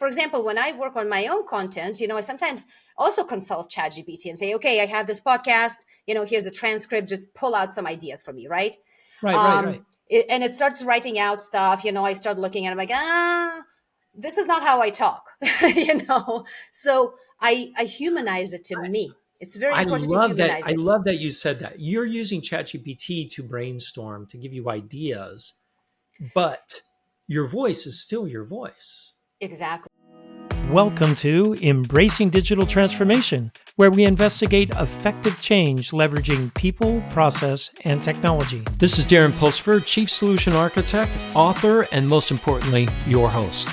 for example, when I work on my own content, I sometimes also consult ChatGPT and say, okay, I have this podcast, here's a transcript, just pull out some ideas for me, right? Right. And it starts writing out stuff, I start looking at it, I'm like, this is not how I talk, So I humanize it to me. It's very I important to love that. humanize I it. love that you said that. You're using ChatGPT to brainstorm, to give you ideas, but your voice is still your voice. Exactly. Welcome to Embracing Digital Transformation, where we investigate effective change leveraging people, process, and technology. This is Darren Pulsford, Chief Solution Architect, author, and most importantly, your host.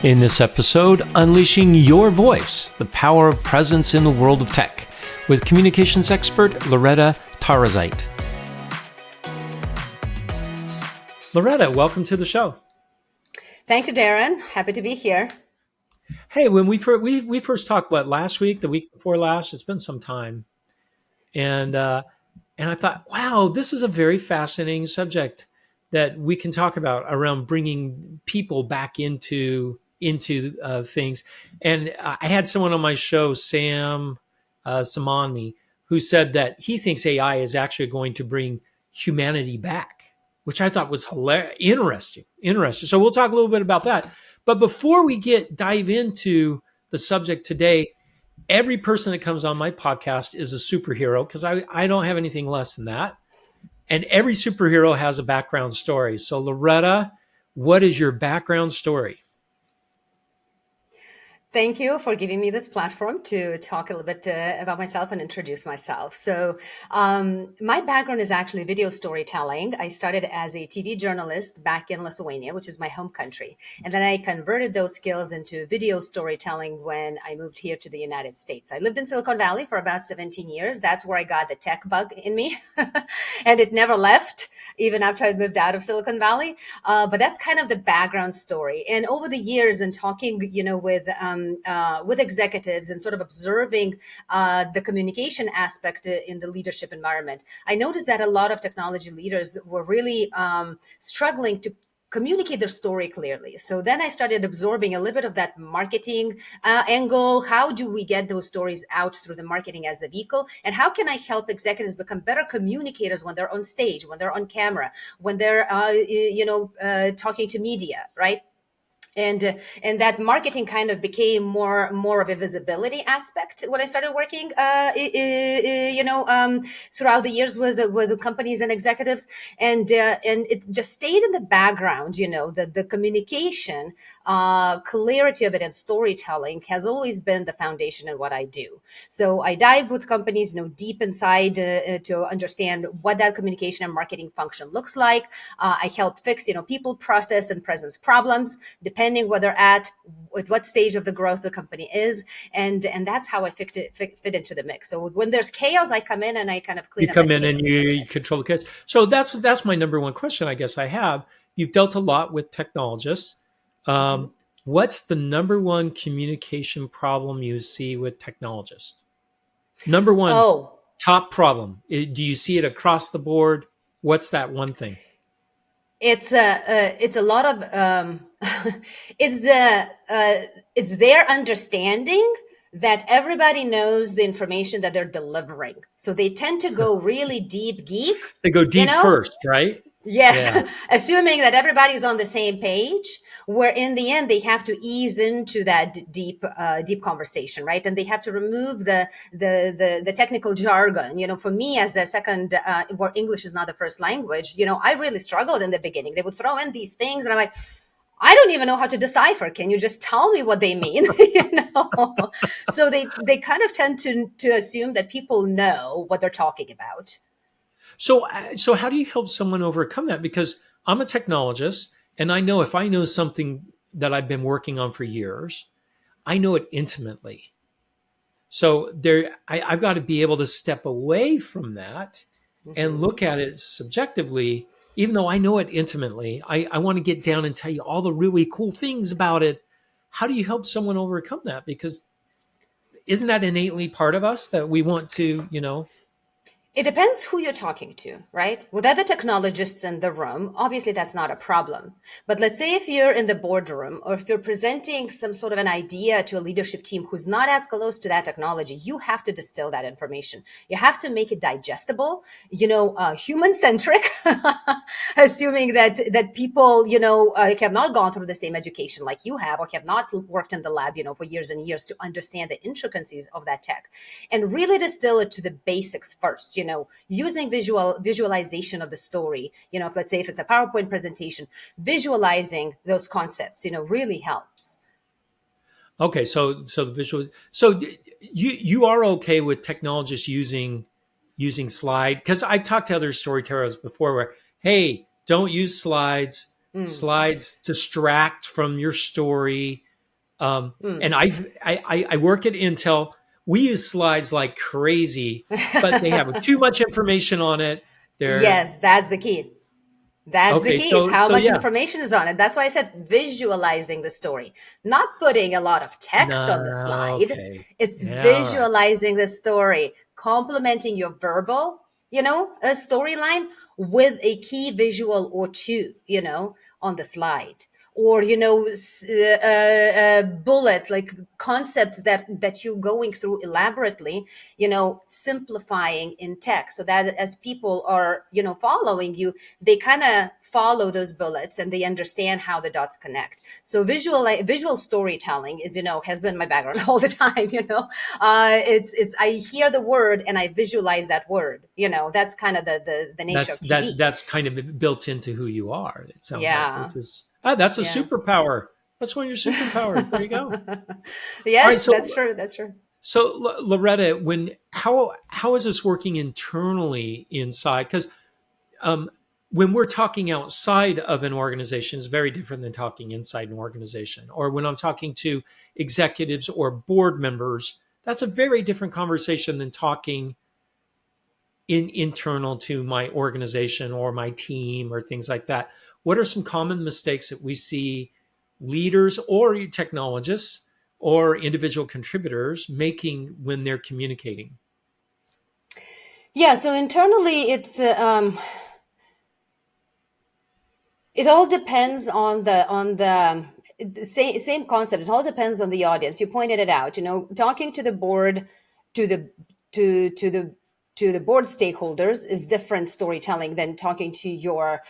In this episode, unleashing your voice, the power of presence in the world of tech, with communications expert Loreta Tarozaite. Loreta, welcome to the show. Thank you, Darren. Happy to be here. Hey, when we first talked, last week, the week before last, it's been some time, and I thought, wow, this is a very fascinating subject that we can talk about around bringing people back into things. And I had someone on my show, Sam Samani, who said that he thinks AI is actually going to bring humanity back, which I thought was interesting. So we'll talk a little bit about that. But before we dive into the subject today, every person that comes on my podcast is a superhero because I don't have anything less than that. And every superhero has a background story. So Loreta, what is your background story? Thank you for giving me this platform to talk a little bit about myself and introduce myself. So my background is actually video storytelling. I started as a TV journalist back in Lithuania, which is my home country. And then I converted those skills into video storytelling when I moved here to the United States. I lived in Silicon Valley for about 17 years. That's where I got the tech bug in me. And it never left, even after I moved out of Silicon Valley. But that's kind of the background story. And over the years and talking, with executives and sort of observing the communication aspect in the leadership environment, I noticed that a lot of technology leaders were really struggling to communicate their story clearly. So then I started absorbing a little bit of that marketing angle. How do we get those stories out through the marketing as a vehicle? And how can I help executives become better communicators when they're on stage, when they're on camera, when they're, talking to media, right? And that marketing kind of became more of a visibility aspect when I started working, throughout the years with the companies and executives, and it just stayed in the background. The communication, clarity of it, and storytelling has always been the foundation in what I do. So I dive with companies, deep inside to understand what that communication and marketing function looks like. I help fix, people, process, and presence problems, depending where they're at what stage of the growth the company is, and that's how I fit into the mix. So when there's chaos, I come in and I kind of clean up. You come in and you control the chaos. So that's my number one question, I guess I have. You've dealt a lot with technologists. What's the number one communication problem you see with technologists? Number one, top problem. Do you see it across the board? What's that one thing? It's a lot of it's their understanding that everybody knows the information that they're delivering, so they tend to go really deep geek. They go deep first, right? Yes, yeah. Assuming that everybody's on the same page, where in the end they have to ease into that deep conversation, right? And they have to remove the technical jargon. For me, as the second, where English is not the first language, I really struggled in the beginning. They would throw in these things, and I'm like, I don't even know how to decipher. Can you just tell me what they mean? So they kind of tend to assume that people know what they're talking about. So how do you help someone overcome that? Because I'm a technologist, and I know if I know something that I've been working on for years, I know it intimately. So I've got to be able to step away from that and look at it subjectively, even though I know it intimately. I want to get down and tell you all the really cool things about it. How do you help someone overcome that? Because isn't that innately part of us that we want to, It depends who you're talking to, right? With other technologists in the room, obviously that's not a problem. But let's say if you're in the boardroom or if you're presenting some sort of an idea to a leadership team who's not as close to that technology, you have to distill that information. You have to make it digestible, human centric, assuming that people, have not gone through the same education like you have or have not worked in the lab, for years and years to understand the intricacies of that tech and really distill it to the basics first, using visualization of the story, if let's say if it's a PowerPoint presentation, visualizing those concepts, really helps. Okay, so the visual. So you are okay with technologists using slide, because I've talked to other storytellers before where, hey, don't use slides. Mm. Slides distract from your story. And Mm. I work at Intel. We use slides like crazy, but they have too much information on it. They're Yes, that's the key. That's the okay. key. It's how So much yeah, information is on it. That's why I said visualizing the story, not putting a lot of text on the no, slide. okay, It's yeah, all right. visualizing the story, complementing your verbal, a storyline with a key visual or two, on the slide. Or bullets like concepts that you're going through elaborately, simplifying in text so that as people are following you, they kind of follow those bullets and they understand how the dots connect. So visual storytelling is has been my background all the time. It's I hear the word and I visualize that word. That's kind of the nature of TV. That's kind of built into who you are. It sounds like, Yeah. which is that's a Yeah. superpower. That's one of your superpowers. There you go. All right, Yes, that's so true. That's true. Loretta, how is this working internally inside? Because um, when we're talking outside of an organization, is very different than talking inside an organization. Or when I'm talking to executives or board members, that's a very different conversation than talking internal to my organization or my team or things like that. What are some common mistakes that we see leaders or technologists or individual contributors making when they're communicating? Yeah. So internally, it all depends on the same concept. It all depends on the audience. You pointed it out. Talking to the board, to the to the board stakeholders is different storytelling than talking to your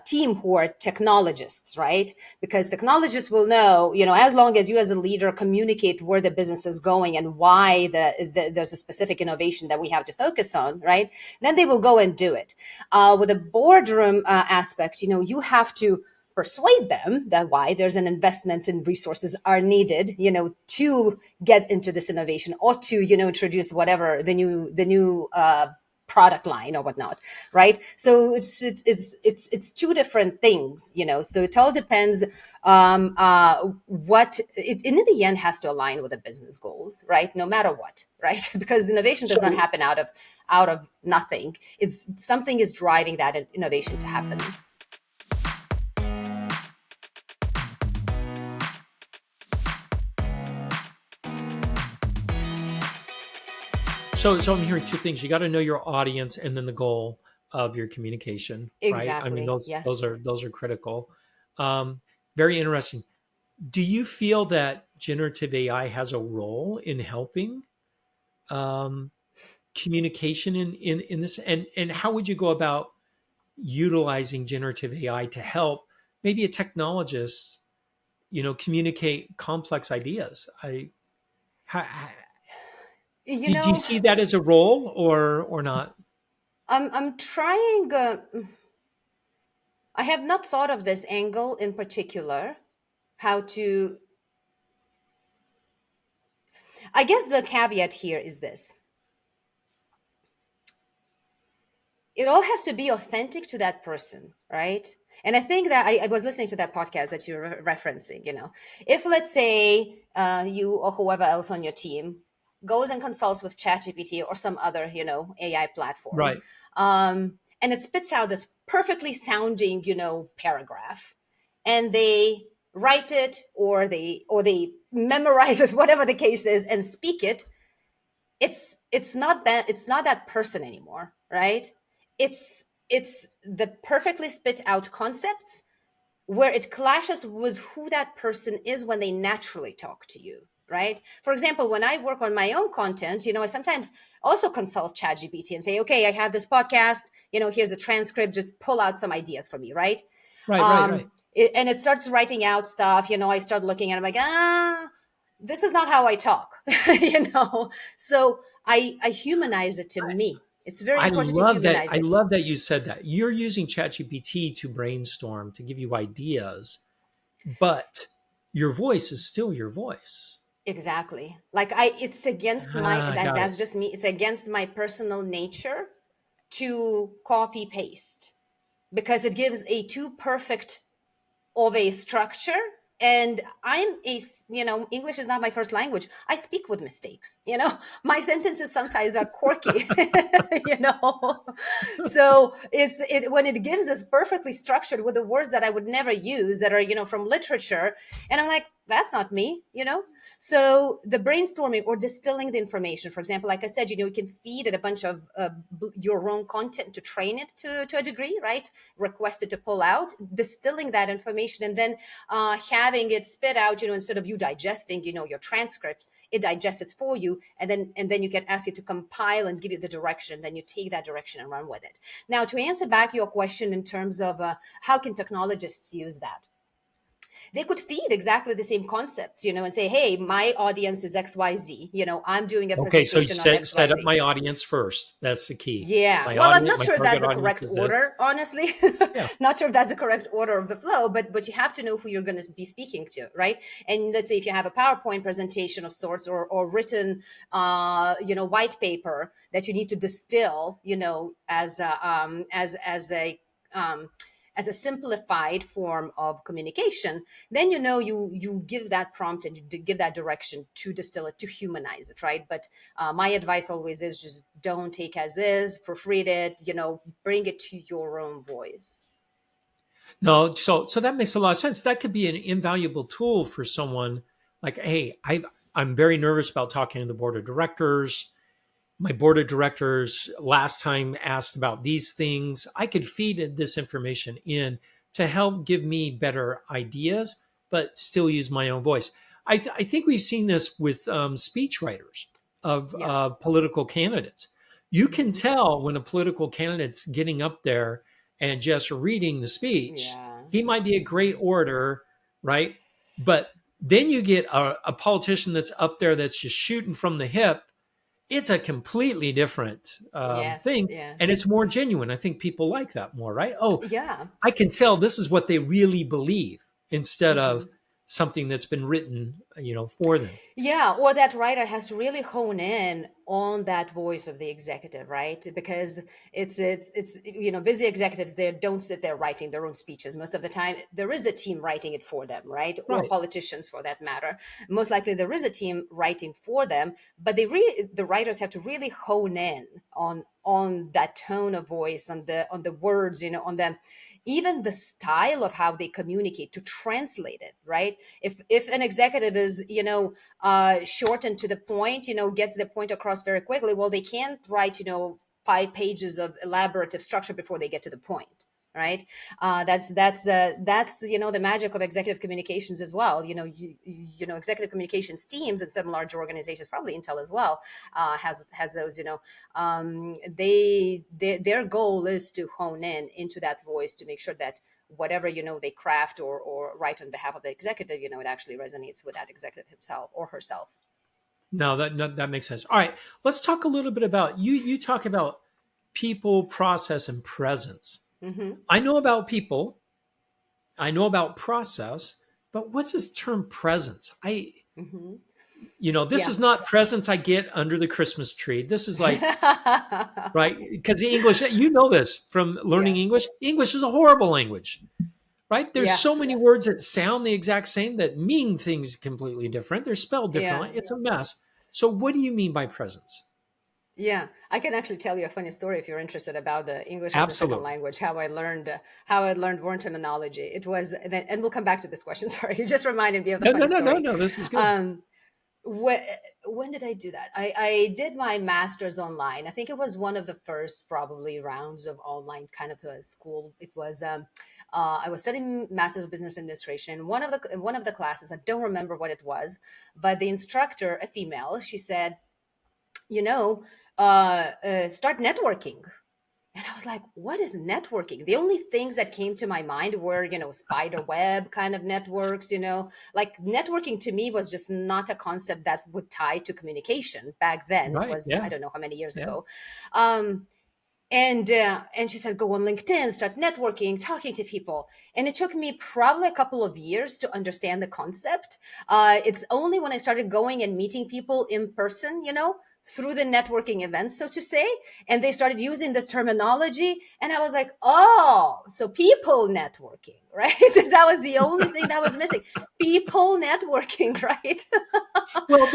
team who are technologists, right? Because technologists will know, as long as you as a leader communicate where the business is going and why there's a specific innovation that we have to focus on, right? Then they will go and do it. With a boardroom aspect, you have to persuade them that why there's an investment and resources are needed, to get into this innovation or to, introduce whatever the new product line or whatnot, right? So it's two different things, so it all depends what it in the end has to align with the business goals, right? No matter what, right? Because innovation does not So, happen out of nothing. It's something is driving that innovation to happen. so I'm hearing two things. You got to know your audience and then the goal of your communication, right? I mean, Exactly. those Yes. are critical. Um, Very interesting. Do you feel that generative AI has a role in helping um, communication in this? And how would you go about utilizing generative AI to help maybe a technologist, communicate complex ideas? How, You do you know, see that as a role or not? I'm trying. I have not thought of this angle in particular. How to? I guess the caveat here is this: it all has to be authentic to that person, right? And I think that I was listening to that podcast that you're referencing. If let's say you or whoever else on your team goes and consults with ChatGPT or some other, AI platform, Right. and it spits out this perfectly sounding, paragraph, and they write it or they memorize it, whatever the case is, and speak it. It's not that person anymore, right? It's the perfectly spit out concepts where it clashes with who that person is when they naturally talk to you, right? For example, when I work on my own content, I sometimes also consult ChatGPT and say, okay, I have this podcast, here's a transcript, just pull out some ideas for me, right? Right, right, um right. and it starts writing out stuff. I start looking at it, I'm like, this is not how I talk. So I humanize it to me. It's very I important to love that. humanize I it. love that you said that. You're using ChatGPT to brainstorm, to give you ideas, but your voice is still your voice. Exactly. Like it's against my, Ah, and got it. that's just me. It's against my personal nature to copy paste because it gives a too perfect of a structure. And English is not my first language. I speak with mistakes. My sentences sometimes are quirky. you know so when it gives this perfectly structured with the words that I would never use, that are from literature, and I'm like, that's not me. So the brainstorming or distilling the information, for example, like I said, you can feed it a bunch of your own content to train it to a degree, right? Request it to pull out, distilling that information, and then having it spit out, instead of you digesting, your transcripts, it digests it for you, and then you can ask it to compile and give you the direction. Then you take that direction and run with it. Now, to answer back your question in terms of how can technologists use that, they could feed exactly the same concepts, and say, hey, my audience is XYZ. I'm doing a Okay, so presentation on set up XYZ. my audience first. That's the key. Yeah. My Well, I'm audience, not my sure if that's target the audience correct is this. order, honestly. Yeah. Not sure if that's the correct order of the flow, but you have to know who you're going to be speaking to, right? And let's say if you have a PowerPoint presentation of sorts, or written, white paper that you need to distill, um, as a simplified form of communication, then you give that prompt and you give that direction to distill it, to humanize it, right? But my advice always is just don't take as is, proofread it, bring it to your own voice. No, so that makes a lot of sense. That could be an invaluable tool for someone like, hey, I'm very nervous about talking to the board of directors. My board of directors last time asked about these things. I could feed this information in to help give me better ideas, but still use my own voice. I think we've seen this with speech writers of Yeah. political candidates. You can Mhm. tell when a political candidate's getting up there and just reading the speech. Yeah. He might be a great orator, right? But then you get a politician that's up there that's just shooting from the hip. It's a completely different Yes. thing, and Yes. it's more genuine. I think people like that more, right? Oh, Yeah. I can tell this is what they really believe instead of Mhm. something that's been written, for them. Yeah, or that writer has to really hone in on that voice of the executive, right? Because it's busy executives there don't sit there writing their own speeches. Most of the time, there is a team writing it for them, right? Or Right. politicians, for that matter. Most likely, there is a team writing for them, but the writers have to really hone in on that tone of voice, on the words, on the even the style of how they communicate, to translate it, right? If an executive is short and to the point, gets the point across very quickly, well, they can't write 5 pages of elaborative structure before they get to the point, right? That's the magic of executive communications as well. Executive communications teams in some large organizations, probably Intel as well, has those. Their goal is to hone in into that voice, to make sure that whatever they craft or write on behalf of the executive, it actually resonates with that executive himself or herself. No, that makes sense. All right, let's talk a little bit about you. You talk about people, process, and presence. Hmm. I know about people. I know about process, but what's this term presence? Hmm. This Yeah. is not presents I get under the Christmas tree. This is like, right? Because the English, you know this from learning Yeah. English. English is a horrible language, right? There's Yeah. so many words that sound the exact same that mean things completely different. They're spelled Yeah. differently. It's a mess. So, what do you mean by presence? Yeah, I can actually tell you a funny story if you're interested about the English as a second Absolutely. language, how I learned word terminology. It was, and we'll come back to this question. Sorry, you just reminded me of the No, no, funny no, no, story. no. This is good. Um, when, when did I do that? I did my master's online. I think it was one of the first probably rounds of online kind of a school. It was I was studying master's of business administration. One of the classes, I don't remember what it was, but the instructor, a female, she said, you know, start networking. And I was like, what is networking? The only things that came to my mind were, spider web kind of networks, like networking to me was just not a concept that would tie to communication back then. It Right. was, I Yeah. don't know how many years Yeah. ago. Um, and she said, go on LinkedIn, start networking, talking to people. And it took me probably a couple of years to understand the concept. It's only when I started going and meeting people in person, through the networking events, so to say, and they started using this terminology. And I was like, oh, so people networking, right? That was the only thing that was missing. People networking, right? Well,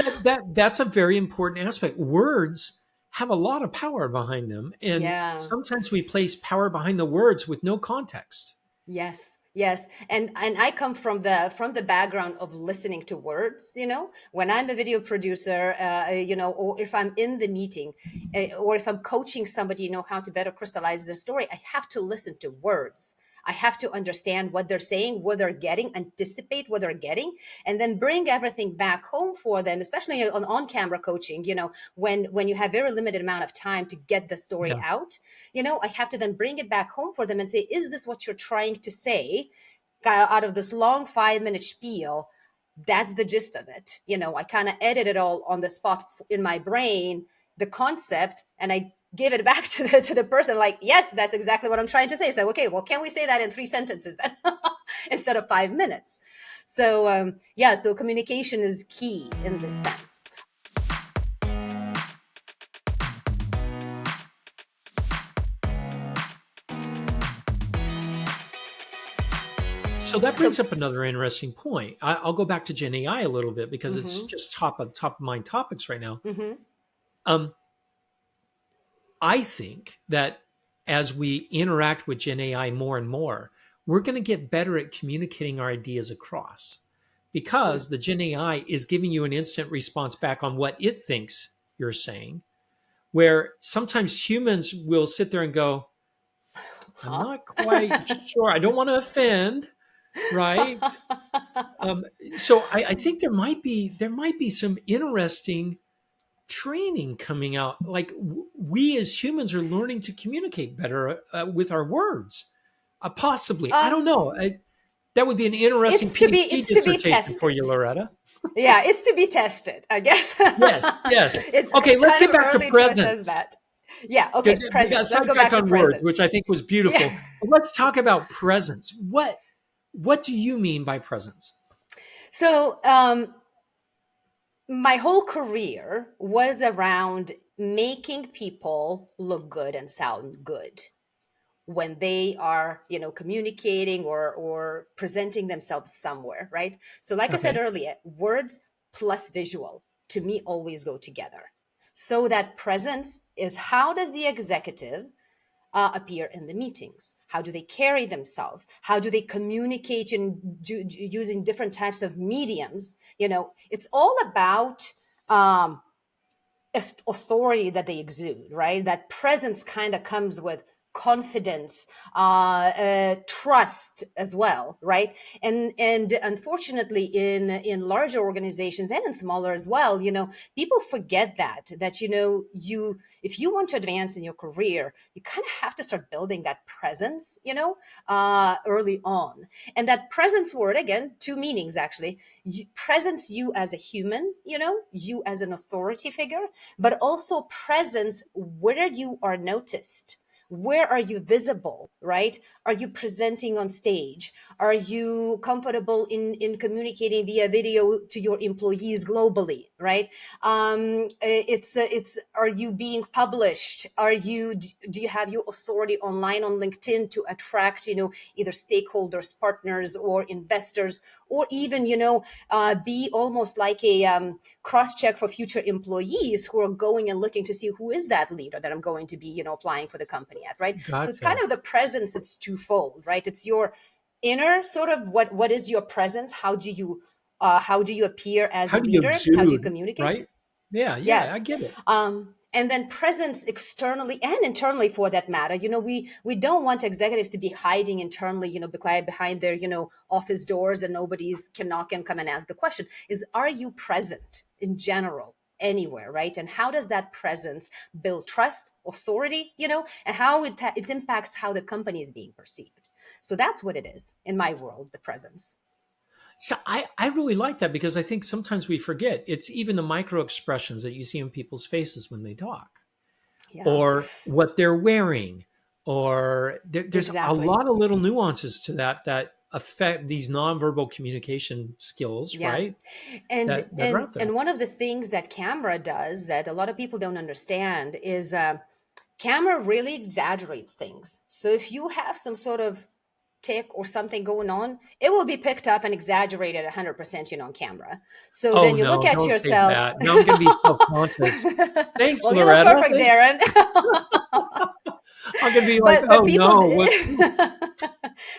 that's a very important aspect. Words have a lot of power behind them, and Yeah. sometimes we place power behind the words with no context. Yes, yes. And I come from the background of listening to words, when I'm a video producer, or if I'm in the meeting, or if I'm coaching somebody, how to better crystallize their story, I have to listen to words. I have to understand what they're saying, what they're getting, anticipate what they're getting, and then bring everything back home for them, especially on-camera coaching, when you have very limited amount of time to get the story Yeah. out. I have to then bring it back home for them and say, is this what you're trying to say out of this long 5-minute spiel? That's the gist of it. I kind of edit it all on the spot in my brain, the concept, and I give it back to the person like, yes, that's exactly what I'm trying to say. So, okay, well, can we say that in 3 sentences then instead of 5 minutes? So, yeah, so communication is key in this sense. So that So, brings up another interesting point. I'll go back to Gen AI a little bit because it's mhm, just top of mind topics right now. mhm. Um, I think that as we interact with Gen AI more and more, we're going to get better at communicating our ideas across Mm. because the Gen AI is giving you an instant response back on what it thinks you're saying. Where sometimes humans will sit there and go, I'm Huh? not quite sure. I don't want to offend, right? Um, so I think there might be some interesting training coming out. Like we as humans are learning to communicate better with our words. Possibly, I don't um, know. That would be an interesting it's to be PhD it's to be dissertation for you, tested. Loretta. Yeah, it's to be tested, I guess. Yes, yes. it's Okay, let's kind get of back to early to assess presence. that. Yeah, Good. okay, We got presence. Let's go back sidetracked to on words, which presence. I think was Yeah. beautiful. But let's talk about presence. What do you mean by presence? So, my whole career was around making people look good and sound good when they are, communicating or presenting themselves somewhere, right? So like I said Okay. earlier, words plus visual to me always go together. So that presence is, how does the executive appear in the meetings? How do they carry themselves? How do they communicate using different types of mediums? It's all about authority that they exude, right? That presence kind of comes with confidence, trust as well, right? And unfortunately, in larger organizations and in smaller as well, people forget that you, if you want to advance in your career, you kind of have to start building that presence, early on. And that presence word, again, two meanings actually. Presence, you as a human, you as an authority figure, but also presence where you are noticed. Where are you visible, right? Are you presenting on stage? Are you comfortable in communicating via video to your employees globally, right? It's are you being published? Do you have your authority online on LinkedIn to attract, either stakeholders, partners, or investors, or even, be almost like a cross check for future employees who are going and looking to see who is that leader that I'm going to be, applying for the company at, right? So it's kind Gotcha. of the presence, it's twofold, right? It's your inner sort of what is your presence? How do you How do you appear as How a do you leader? How do you exude, communicate? right? Yeah, yeah, I Yes. get it. And then presence externally and internally for that matter. We don't want executives to be hiding internally, behind their, office doors and nobody's can knock and come and ask the question. Are you present in general anywhere, right? And how does that presence build trust, authority, and how it impacts how the company is being perceived. So that's what it is in my world, the presence. So I really like that because I think sometimes we forget it's even the micro expressions that you see in people's faces when they talk, Yeah, or what they're wearing, or there's a exactly. lot of little nuances to that affect these nonverbal communication skills, Yeah. right? And That are and out there. and one of the things that camera does that a lot of people don't understand is camera really exaggerates things. So if you have some sort of tick or something going on, it will be picked up and exaggerated 100%, on camera. So Oh then you look no, at don't say yourself. that. Now I'm going to be self-conscious. Thanks, Well, you look Loretta. perfect, Thanks. Darren. I'm going to be like, but oh people no, what?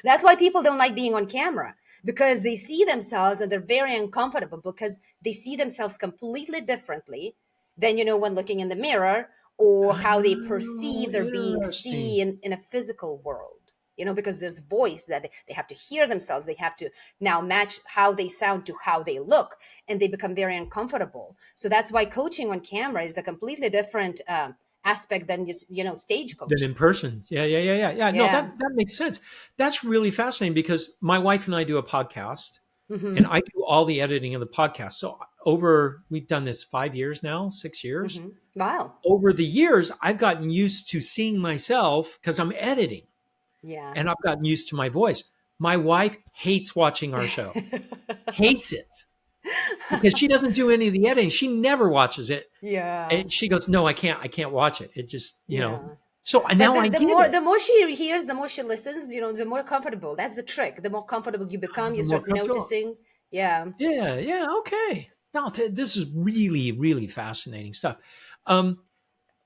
that's why people don't like being on camera, because they see themselves and they're very uncomfortable because they see themselves completely differently than when looking in the mirror, or how they Oh, perceive they're being interesting. seen in a physical world, because there's voice that they have to hear themselves, they have to now match how they sound to how they look, and they become very uncomfortable. So that's why coaching on camera is a completely different aspect than stage Than coaching. in person. Yeah, yeah, yeah, yeah, yeah. No, Yeah. that makes sense. That's really fascinating because my wife and I do a podcast, and Hmm. I do all the editing of the podcast. So we've done this 5 years now, 6 years. Hmm. Wow. Over the years, I've gotten used to seeing myself because I'm editing, Yeah. and I've gotten used to my voice. My wife hates watching our show, hates it because she doesn't do any of the editing. She never watches it. Yeah. And she goes, "No, I can't watch it. It just." Yeah. So But now I the get more it. the more she hears, the more she listens, the more comfortable. That's the trick. The more comfortable you become, you The more start comfortable. noticing. Yeah. Yeah, yeah, okay. Now, this is really, really fascinating stuff. Um,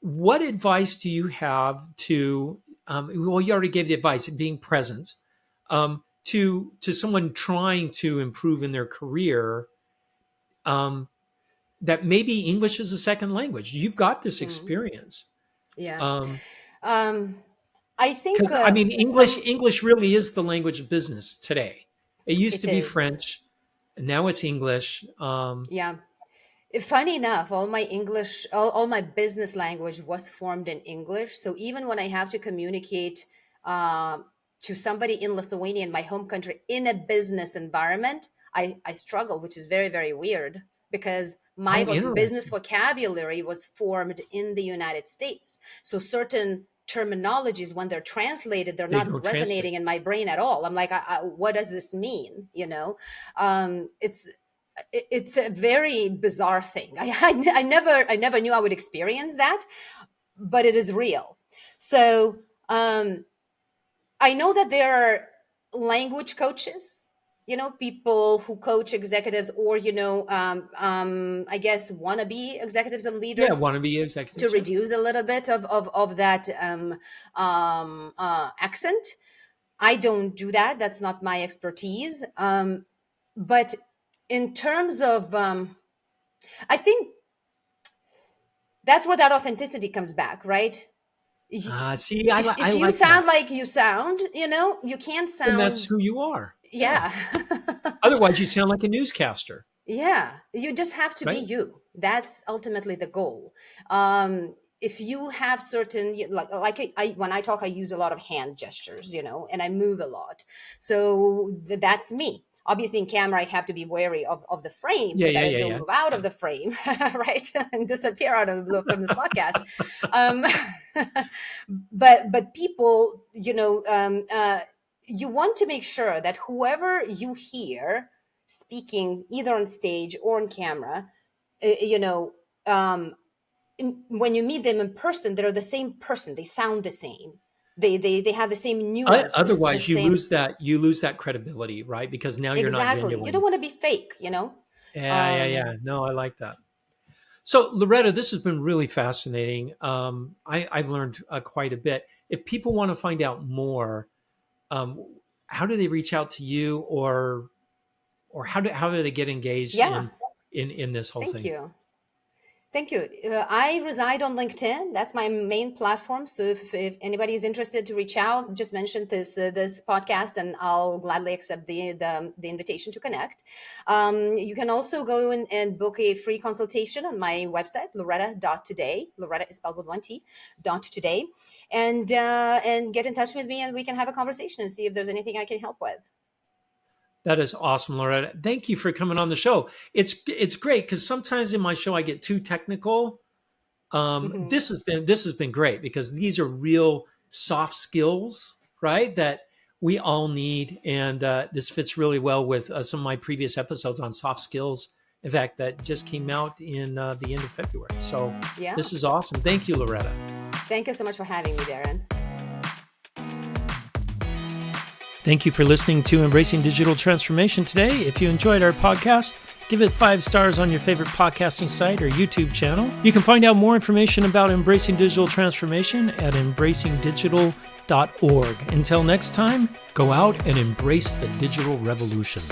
what advice do you have to? Well, you already gave the advice of being present to someone trying to improve in their career. Um, that maybe English is a second language. You've got this Mm. experience. Yeah. Um, Um, I think Because I mean, English some English really is the language of business today. It used it to be is. French, and now it's English. Yeah. Funny enough, all my business language was formed in English. So even when I have to communicate um, to somebody in Lithuania, in my home country, in a business environment, I struggle, which is very, very weird because my Oh, business interesting. vocabulary was formed in the United States. So certain terminologies, when they're translated, they're They not don't translate. resonating in my brain at all. I'm like, what does this mean? It's a very bizarre thing. I never knew I would experience that, but it is real. So I know that there are language coaches, people who coach executives, or I guess wannabe executives and Yeah, leaders wannabe to executives. Yeah. reduce a little bit of that accent. I don't do that. That's not my expertise. But in terms of I think that's where that authenticity comes back, right? See, I If you like that. sound like you sound, you can't Then that's sound. who you are. Yeah. Yeah. Otherwise, you sound like a newscaster, Yeah, you just have to be right? you. That's ultimately the goal. If you have certain like when I talk, I use a lot of hand gestures, and I move a lot. So that's me. Obviously, in camera, I have to be wary of the frame Yeah, so yeah, that I yeah, don't yeah, move out of yeah. the frame, right, and disappear out of the blue from this podcast. Um, but people, you want to make sure that whoever you hear speaking either on stage or on camera, uh, you know um when you meet them in person, they're the same person, they sound the same, they have the same nuances, the Otherwise, you same. lose that credibility, right? Because now you're not Exactly, you don't genuine. want to be fake. Yeah, yeah, um yeah. No, I like that. So, Loretta, this has been really fascinating. I've learned quite a bit. If people want to find out more, um, how do they reach out to you, or how do they get engaged Yeah, in this whole thank thing? you. Thank you. I reside on LinkedIn. That's my main platform. So if anybody is interested to reach out, just mention this podcast, and I'll gladly accept the invitation to connect. You can also go in and book a free consultation on my website, loreta.today. Loreta is spelled with one T, .today, and get in touch with me, and we can have a conversation and see if there's anything I can help with. That is awesome, Loretta. Thank you for coming on the show. It's great because sometimes in my show I get too technical. Hmm. This has been great because these are real soft skills, right? That we all need, and this fits really well with some of my previous episodes on soft skills. In fact, that just came out in the end of February. So Yeah. this is awesome. Thank you, Loretta. Thank you so much for having me, Darren. Thank you for listening to Embracing Digital Transformation today. If you enjoyed our podcast, give it 5 stars on your favorite podcasting site or YouTube channel. You can find out more information about Embracing Digital Transformation at embracingdigital.org. Until next time, go out and embrace the digital revolution.